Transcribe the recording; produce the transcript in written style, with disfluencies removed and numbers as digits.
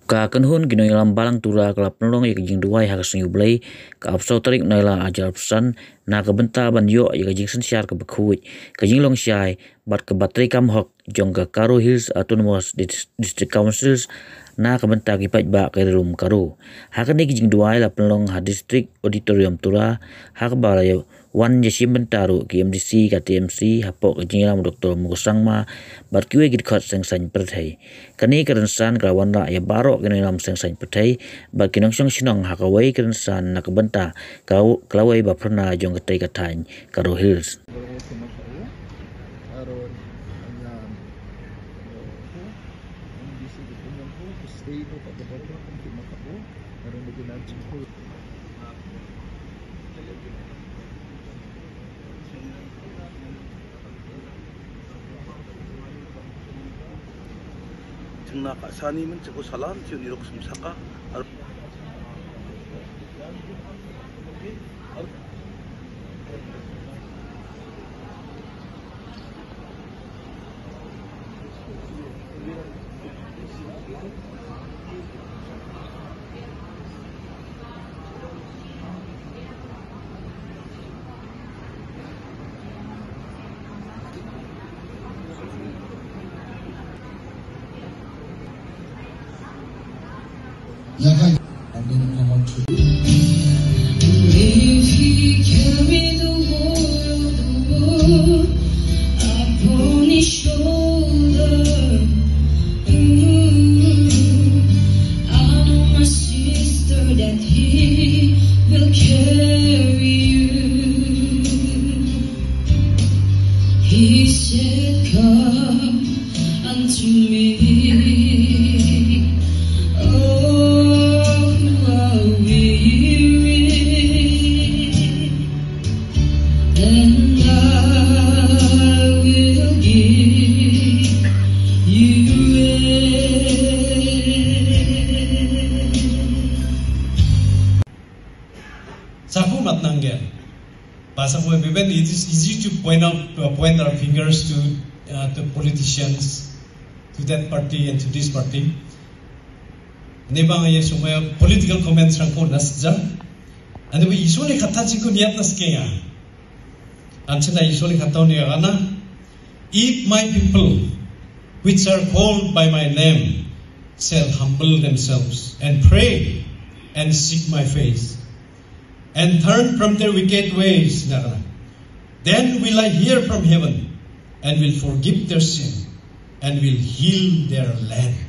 Ka Kynhun ginoy lam Balang tura kelap nolong ya kejing Duwai hak sing yublai ka apsau tarik naila ajar pesan na ka benta ban yo ya Jingsynshar ka bekhuit kejing long syai bat ke bateri kam hok jong ka Karo Hills Autonomous District Councils na ka benta ki paj ba ka rum Karo hak ni kejing Duwai la penolong ha district auditorium tura hak ba ya wan je sim bentaru ki MDC ka TMC hapok kejing lam Dr. Mugusang ma bat kiwe gid khat seng san perthai kani kerensan ka wan ra ya baro kini lam seng san perthai ba kinong song sinong hakawai kerensan na ka benta kau kelawai ba pernah jong ketai katany Karo Hills Tengah Kak Sani mencegah salam cium dirok semsaka. Upon his shoulder, I know my sister that he will carry you. He said, "Come unto me." Sapu matnangya. Pasang mo it is easy to point our fingers to politicians, to that party and to this party. Nebang ay sumaya political comments rangko nasja. Ano ba isole kataji ko niat naskenga. Anchana isole kataw niya kana. If my people, which are called by my name, shall humble themselves and pray and seek my face, and turn from their wicked ways, then will I hear from heaven and will forgive their sin and will heal their land.